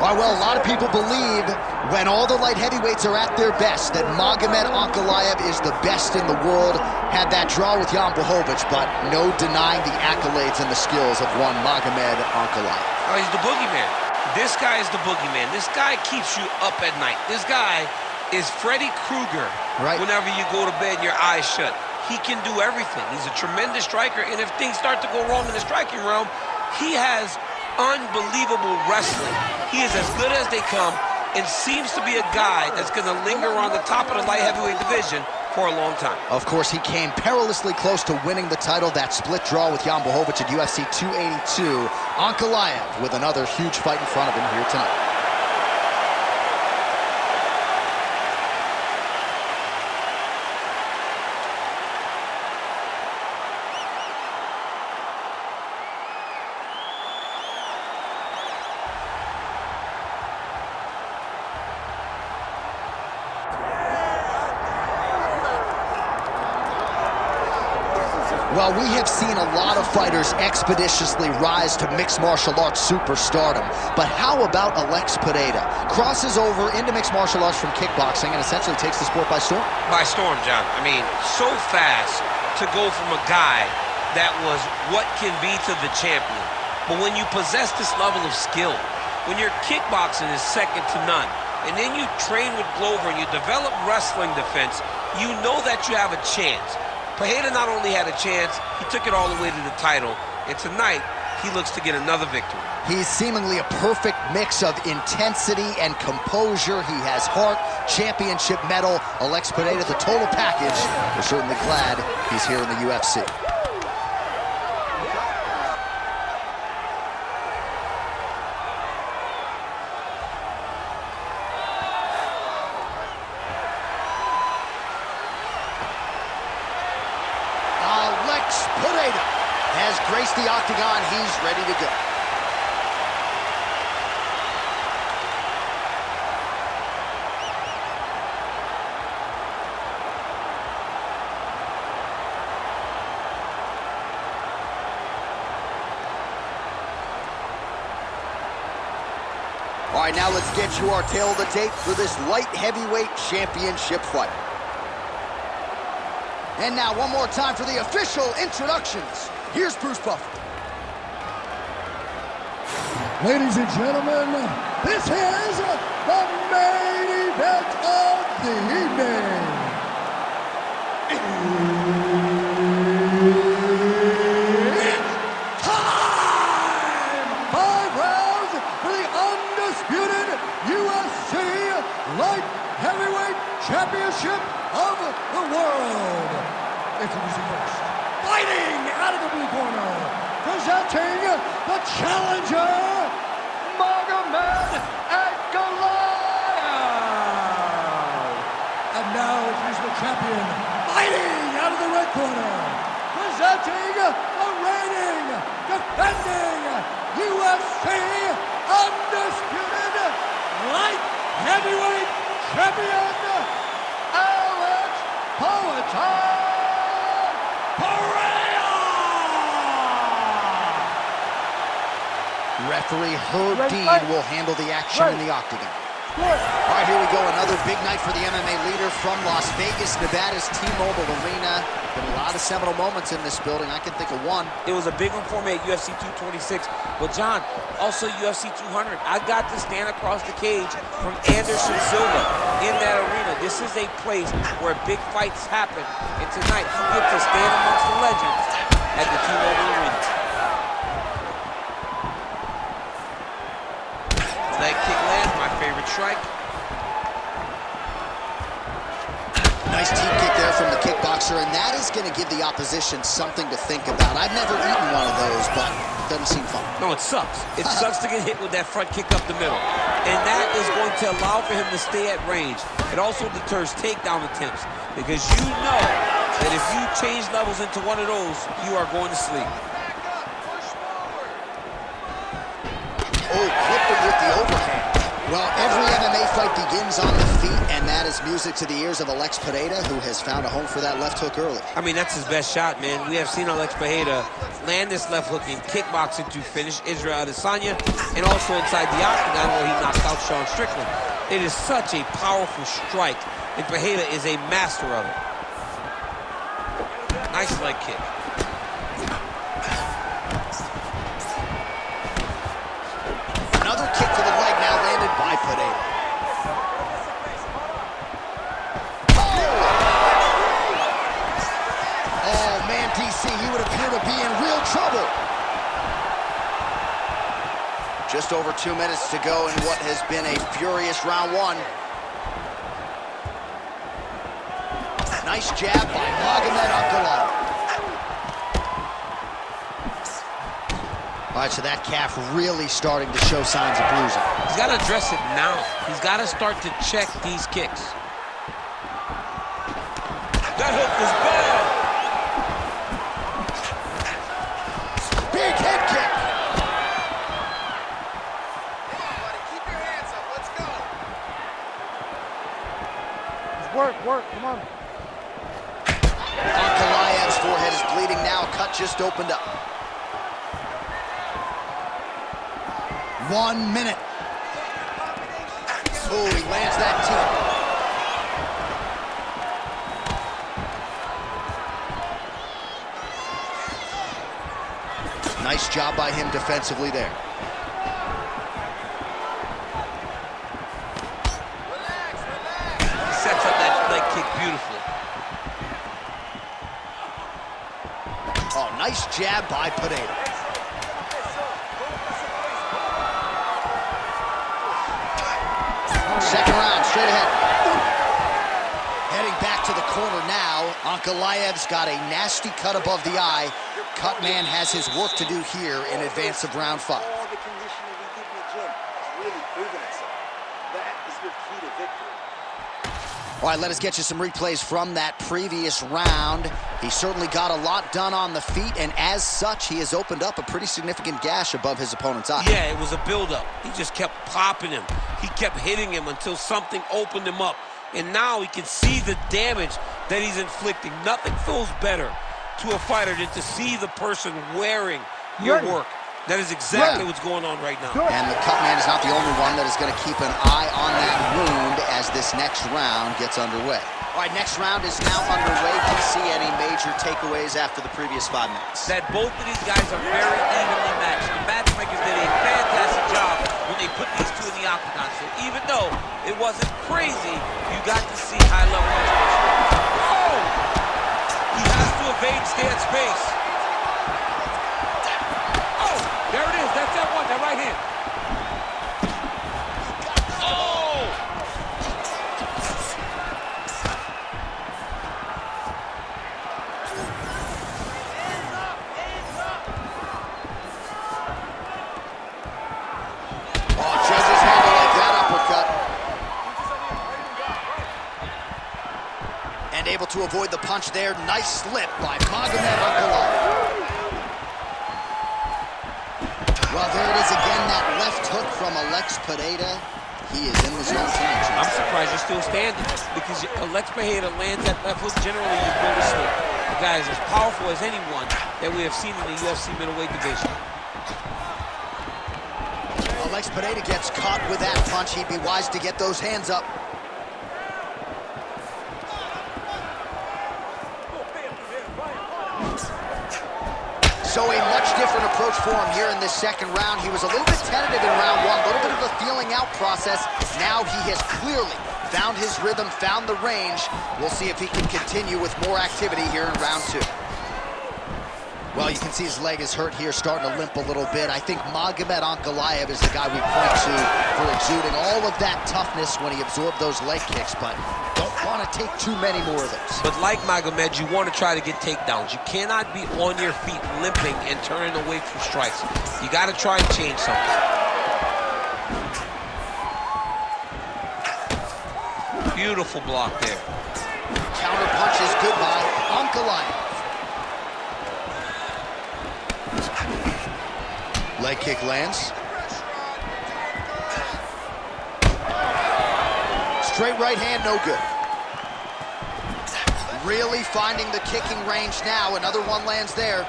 All right, well, a lot of people believe when all the light heavyweights are at their best that Magomed Ankalaev is the best in the world. Had that draw with Jan Blachowicz, but no denying the accolades and the skills of one Magomed Ankalaev. Oh, he's the boogeyman. This guy is the boogeyman. This guy keeps you up at night. This guy is Freddy Krueger. Right. Whenever you go to bed and your eyes shut. He can do everything. He's a tremendous striker, and if things start to go wrong in the striking realm, he has unbelievable wrestling. He is as good as they come and seems to be a guy that's going to linger on the top of the light heavyweight division for a long time. Of course, he came perilously close to winning the title, that split draw with Jan Blachowicz at UFC 282. Ankalaev with another huge fight in front of him here tonight. Well, we have seen a lot of fighters expeditiously rise to mixed martial arts superstardom. But how about Alex Pereyra? Crosses over into mixed martial arts from kickboxing and essentially takes the sport by storm. By storm, John. I mean, so fast to go from a guy that was what can be to the champion. But when you possess this level of skill, when your kickboxing is second to none, and then you train with Glover and you develop wrestling defense, you know that you have a chance. Pereira not only had a chance, he took it all the way to the title, and tonight he looks to get another victory. He's seemingly a perfect mix of intensity and composure. He has heart, championship medal. Alex Pereira, the total package. We're certainly glad he's here in the UFC. Pereira has graced the octagon. He's ready to go. All right, now let's get you our tail of the tape for this light heavyweight championship fight. And now, one more time for the official introductions. Here's Bruce Buffer. Ladies and gentlemen, this is the main event of the evening. It's time! 5 rounds for the undisputed UFC Light Heavyweight Championship of the world. Introducing first, fighting out of the blue corner, presenting the challenger, Magomed Ankalaev. And now introducing the champion, fighting out of the red corner, presenting the reigning, defending UFC undisputed light heavyweight champion, Alex Pereira! Referee Herb Dean will handle the action in the octagon. All right, here we go. Another big night for the MMA leader from Las Vegas, Nevada's T-Mobile Arena. Been a lot of seminal moments in this building. I can think of one. It was a big one for me at UFC 226. But, John, also UFC 200. I got to stand across the cage from Anderson Silva in that arena. This is a place where big fights happen. And tonight, you get to stand amongst the legends at the T-Mobile Arena. Leg kick lands, my favorite strike. Nice team kick there from the kickboxer, and that is going to give the opposition something to think about. I've never eaten one of those, but it doesn't seem fun. No, it sucks. It sucks to get hit with that front kick up the middle. And that is going to allow for him to stay at range. It also deters takedown attempts, because you know that if you change levels into one of those, you are going to sleep. Oh, clipped him with the overhand. Well, every MMA fight begins on the feet, and that is music to the ears of Alex Pereira, who has found a home for that left hook early. I mean, that's his best shot, man. We have seen Alex Pereira land this left hook in kickboxing to finish Israel Adesanya, and also inside the octagon where he knocked out Sean Strickland. It is such a powerful strike, and Pereira is a master of it. Nice leg kick. Another kick to the leg now landed by Pereira. Oh, man, DC, he would appear to be in real trouble. Just over 2 minutes to go in what has been a furious round one. Nice jab by Magomed Ankalaev. All right, so that calf really starting to show signs of bruising. He's got to address it now. He's got to start to check these kicks. That hook was bad. Big head kick. Keep your hands up. Let's go. Work, come on. Ankalaev's forehead is bleeding now. Cut just opened up. 1 minute. Oh, he lands that too. Nice job by him defensively there. He sets up that leg kick beautifully. Oh, nice jab by Pereira. Second round, straight ahead. Heading back to the corner now. Ankalaev's got a nasty cut above the eye. Cutman has his work to do here in advance of round 5. All the conditioning we did in the gym is really proving itself. That is your key to victory. All right, let us get you some replays from that previous round. He certainly got a lot done on the feet, and as such, he has opened up a pretty significant gash above his opponent's eye. Yeah, it was a buildup. He just kept popping him. He kept hitting him until something opened him up. And now he can see the damage that he's inflicting. Nothing feels better to a fighter than to see the person wearing your work. That is exactly what's going on right now. And the Cutman is not the only one that is going to keep an eye on that wound as this next round gets underway. All right, next round is now underway. Do you see any major takeaways after the previous 5 minutes? That both of these guys are very evenly matched. The matchmakers did a fantastic job when they put these two in the octagon. So even though it wasn't crazy, you got to see high level expression. Oh! He has to evade, stay at space. Oh! There it is. That's that one, that right hand. Oh! And able to avoid the punch there. Nice slip by Magomed Ankalaev. Well, there it is again, that left hook from Alex Pereira. He is in the zone tonight. I'm surprised you're still standing because Alex Pereira lands that left hook. Generally, you go to sleep. The guy is as powerful as anyone that we have seen in the UFC middleweight division. Alex Pereira gets caught with that punch. He'd be wise to get those hands up. So a much different approach for him here in this second round. He was a little bit tentative in round 1, a little bit of a feeling out process. Now he has clearly found his rhythm, found the range. We'll see if he can continue with more activity here in round 2. Well, you can see his leg is hurt here, starting to limp a little bit. I think Magomed Ankalaev is the guy we point to for exuding all of that toughness when he absorbed those leg kicks, but don't want to take too many more of those. But like Magomed, you want to try to get takedowns. You cannot be on your feet limping and turning away from strikes. You got to try and change something. Beautiful block there. Counter punch is good by Ankalaev. Leg kick lands. Straight right hand, no good. Really finding the kicking range now. Another one lands there.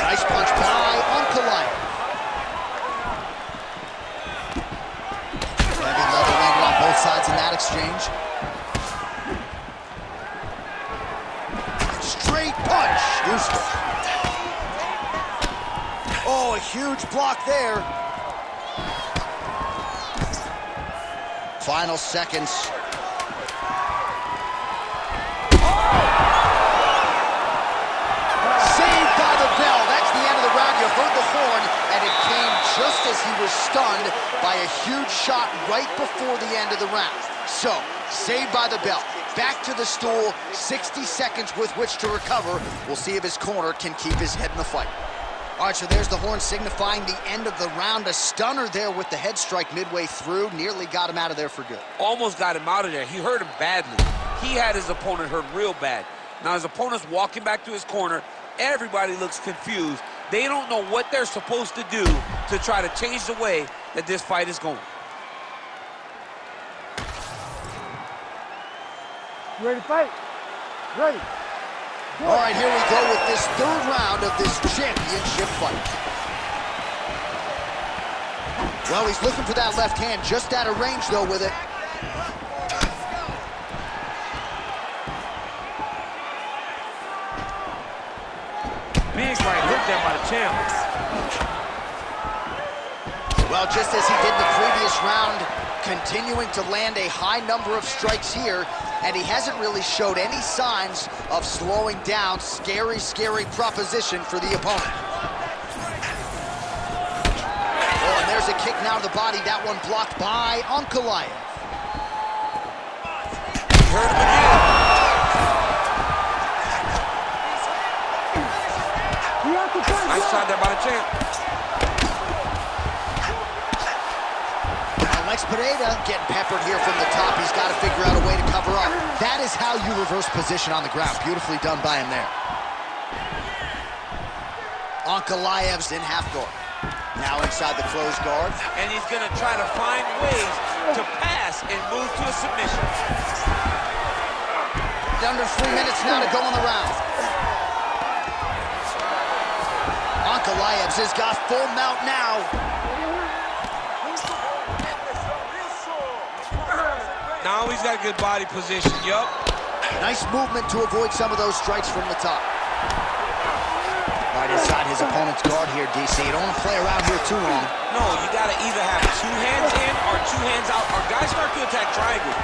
Nice punch by Ankalaev. Heavy leather landed on both sides in that exchange. Straight punch. Useless. Oh, a huge block there. Final seconds. Saved by the bell. That's the end of the round. You heard the horn, and it came just as he was stunned by a huge shot right before the end of the round. So, saved by the bell. Back to the stool, 60 seconds with which to recover. We'll see if his corner can keep his head in the fight. All right, so there's the horn signifying the end of the round. A stunner there with the head strike midway through. Nearly got him out of there for good. Almost got him out of there. He hurt him badly. He had his opponent hurt real bad. Now his opponent's walking back to his corner. Everybody looks confused. They don't know what they're supposed to do to try to change the way that this fight is going. You ready to fight? Ready. All right, here we go with this third round of this championship fight. Well, he's looking for that left hand, just out of range, though, with it. Big right hook there by the champ. Well, just as he did in the previous round, continuing to land a high number of strikes here, and he hasn't really showed any signs of slowing down. Scary, scary proposition for the opponent. Oh, and there's a kick now to the body. That one blocked by Ankalaev. Hurt him again. Nice shot there by the champ. Alex Pereyra getting peppered here from the top. He's got to figure out a way to cover up. That is how you reverse position on the ground. Beautifully done by him there. Ankalaev's in half guard. Now inside the closed guard. And he's going to try to find ways to pass and move to a submission. Under 3 minutes now to go in the round. Ankalaev's has got full mount now. Now he's got good body position, yup. Nice movement to avoid some of those strikes from the top. Right inside his opponent's guard here, DC. You don't want to play around here too long. No, you got to either have two hands in or two hands out, or guys start to attack triangle.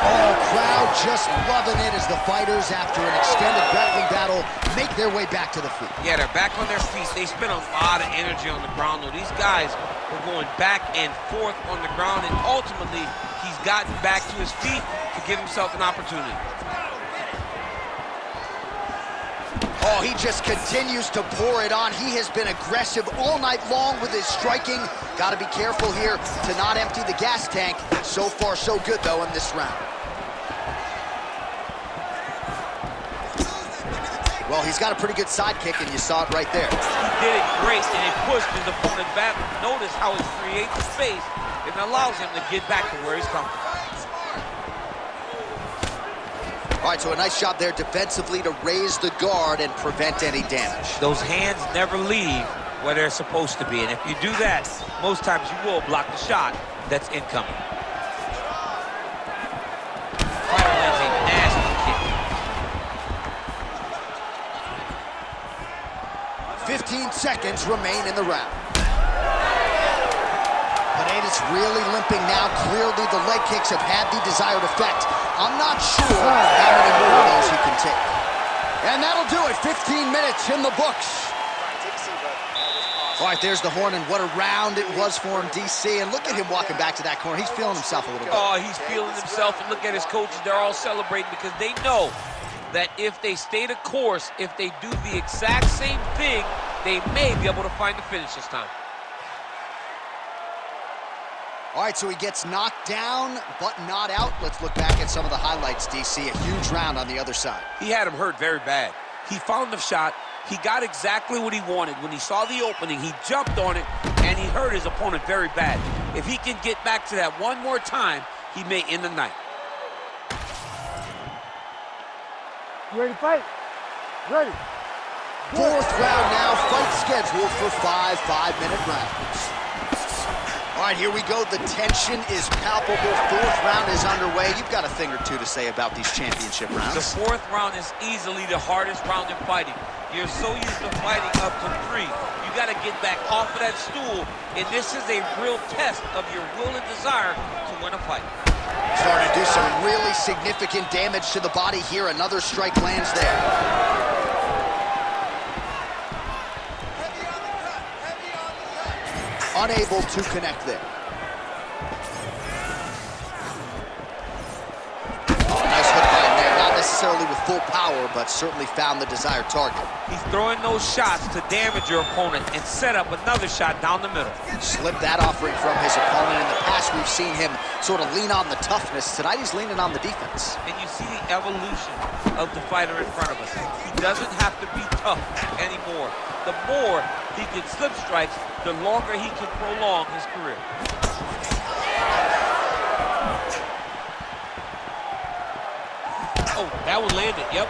Oh, crowd just loving it as the fighters, after an extended grappling battle, make their way back to the feet. Yeah, they're back on their feet. They spent a lot of energy on the ground, though. These guys were going back and forth on the ground, and ultimately, he's gotten back to his feet to give himself an opportunity. Oh, he just continues to pour it on. He has been aggressive all night long with his striking. Got to be careful here to not empty the gas tank. So far, so good, though, in this round. Well, he's got a pretty good side kick, and you saw it right there. He did it great, and it pushed his opponent back. Notice how it creates the space and allows him to get back to where he's coming from. All right, so a nice job there defensively to raise the guard and prevent any damage. Those hands never leave where they're supposed to be, and if you do that, most times you will block the shot that's incoming. Fighter lands a nasty kick. 15 seconds remain in the round. Pereira's really limping now. Clearly, the leg kicks have had the desired effect. I'm not sure how many more of those he can take. And that'll do it. 15 minutes in the books. All right, there's the horn, and what a round it was for him, DC. And look at him walking back to that corner. He's feeling himself a little bit. Oh, he's feeling himself, and look at his coaches. They're all celebrating because they know that if they stay the course, if they do the exact same thing, they may be able to find the finish this time. All right, so he gets knocked down, but not out. Let's look back at some of the highlights, DC. A huge round on the other side. He had him hurt very bad. He found the shot. He got exactly what he wanted. When he saw the opening, he jumped on it, and he hurt his opponent very bad. If he can get back to that one more time, he may end the night. You ready to fight? Ready. Fourth round now, fight scheduled for 5 5-minute rounds. All right, here we go. The tension is palpable. Fourth round is underway. You've got a thing or two to say about these championship rounds. The fourth round is easily the hardest round in fighting. You're so used to fighting up to 3. You got to get back off of that stool, and this is a real test of your will and desire to win a fight. Starting to do some really significant damage to the body here. Another strike lands there. Unable to connect there. Oh, nice hook by him there. Not necessarily with full power, but certainly found the desired target. He's throwing those shots to damage your opponent and set up another shot down the middle. Slipped that offering from his opponent. In the past, we've seen him sort of lean on the toughness. Tonight, he's leaning on the defense. And you see the evolution of the fighter in front of us. He doesn't have to be tough anymore. The more he can slip strikes, the longer he can prolong his career. Oh, that one landed, yep.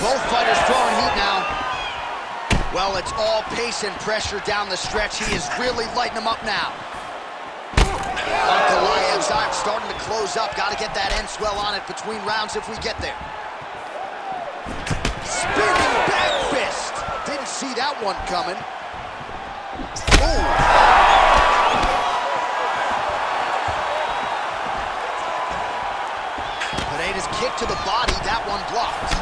Both fighters throwing heat now. Well, it's all pace and pressure down the stretch. He is really lighting them up now. Ankalaev's arm starting to close up. Got to get that end swell on it between rounds if we get there. Spinning back fist. Didn't see that one coming. Ooh. Pereira's kick to the body. That one blocked.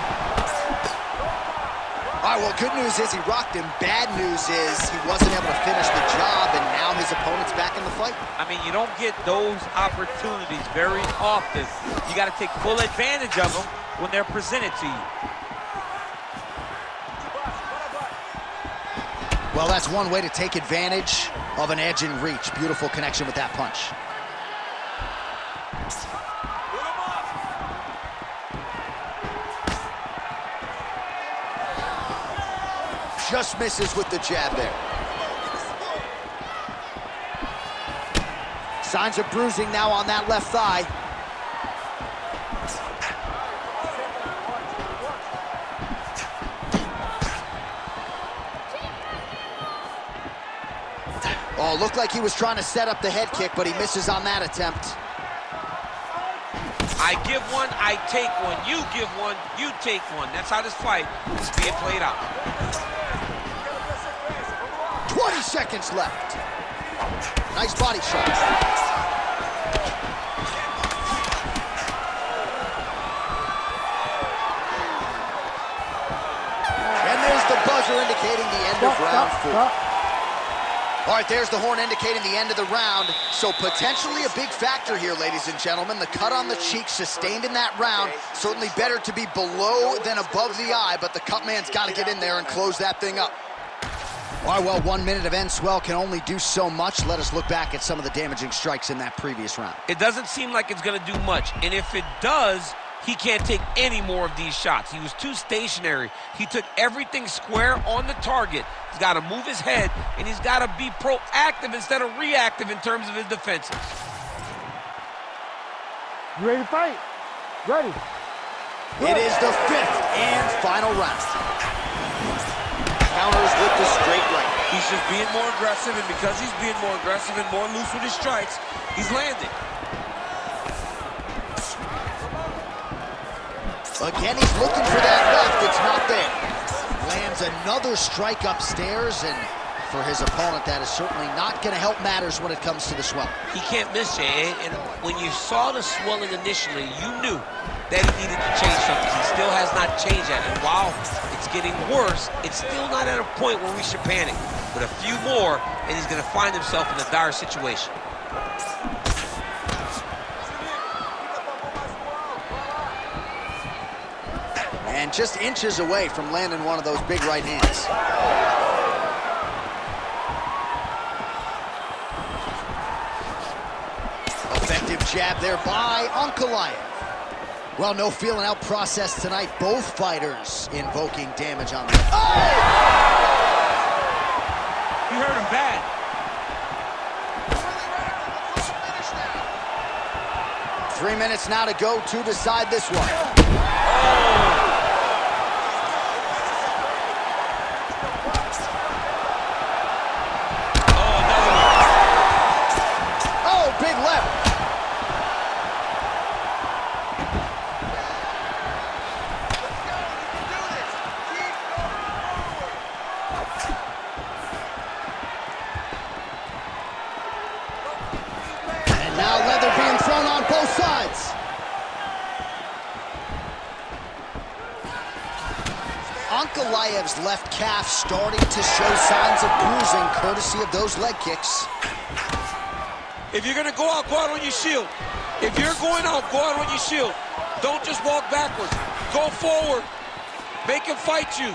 All right, well, good news is he rocked him. Bad news is he wasn't able to finish the job, and now his opponent's back in the fight. I mean, you don't get those opportunities very often. You got to take full advantage of them when they're presented to you. Well, that's one way to take advantage of an edge and reach. Beautiful connection with that punch. Just misses with the jab there. Signs of bruising now on that left thigh. Oh, looked like he was trying to set up the head kick, but he misses on that attempt. I give one, I take one. You give one, you take one. That's how this fight is being played out. 20 seconds left. Nice body shot. And there's the buzzer indicating the end of round 4. All right, there's the horn indicating the end of the round. So potentially a big factor here, ladies and gentlemen. The cut on the cheek sustained in that round. Certainly better to be below than above the eye, but the cut man's got to get in there and close that thing up. All right, well, 1 minute of end swell can only do so much. Let us look back at some of the damaging strikes in that previous round. It doesn't seem like it's going to do much, and if it does, he can't take any more of these shots. He was too stationary. He took everything square on the target. He's got to move his head, and he's got to be proactive instead of reactive in terms of his defenses. You ready to fight? Ready. It is the 5th and final round. Counters with the straight right. He's just being more aggressive, and because he's being more aggressive and more loose with his strikes, he's landing. Again, he's looking for that left. It's not there. Lands another strike upstairs, and for his opponent, that is certainly not going to help matters when it comes to the swelling. He can't miss, Jay, and when you saw the swelling initially, you knew that he needed to change something. He still has not changed that, and while it's getting worse, it's still not at a point where we should panic. But a few more, and he's going to find himself in a dire situation. And just inches away from landing one of those big right hands. Effective jab there by Ankalaev. Well, no feeling out process tonight. Both fighters invoking damage on the... Oh! He hurt him bad. 3 minutes now to go to decide this one. Oh, big left. And now leather being thrown on both sides. Ankalaev's left calf starting to show signs of bruising, courtesy of those leg kicks. If you're going to go out on your shield. If you're going out, go out on your shield. Don't just walk backwards. Go forward. Make him fight you.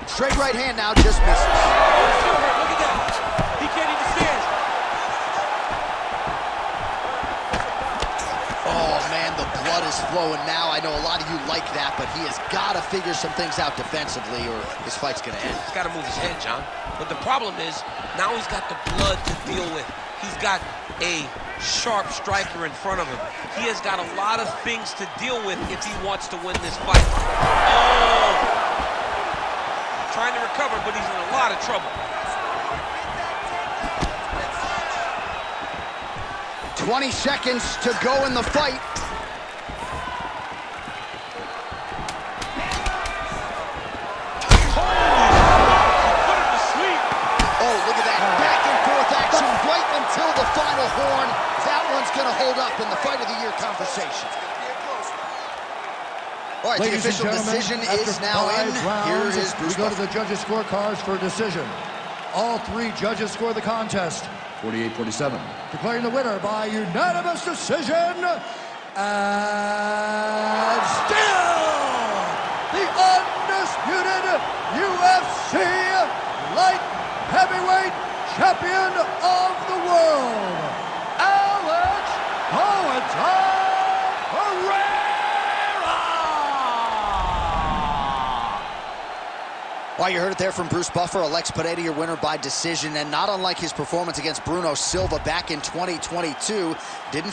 Straight right hand now, just misses. Look at that. He can't even stand. Oh, man, the blood is flowing now. I know a lot of you like that, but he has got to figure some things out defensively or this fight's going to end. He's got to move his head, John. But the problem is, now he's got the blood to deal with. He's got a sharp striker in front of him. He has got a lot of things to deal with if he wants to win this fight. Oh! Trying to recover, but he's in a lot of trouble. 20 seconds to go in the fight. Oh, look at that back and forth action right until the final horn. That one's going to hold up in the Fight of the Year conversation. All right, Ladies the official decision is now in. Here is Bruce We go to Buffer. the judges' scorecards for a decision. All three judges score the contest 48-47. Declaring the winner by unanimous decision, and still the undisputed UFC light heavyweight champion of the world, Alex Pereyra. Well, you heard it there from Bruce Buffer. Alex Pereyra, your winner by decision, and not unlike his performance against Bruno Silva back in 2022, didn't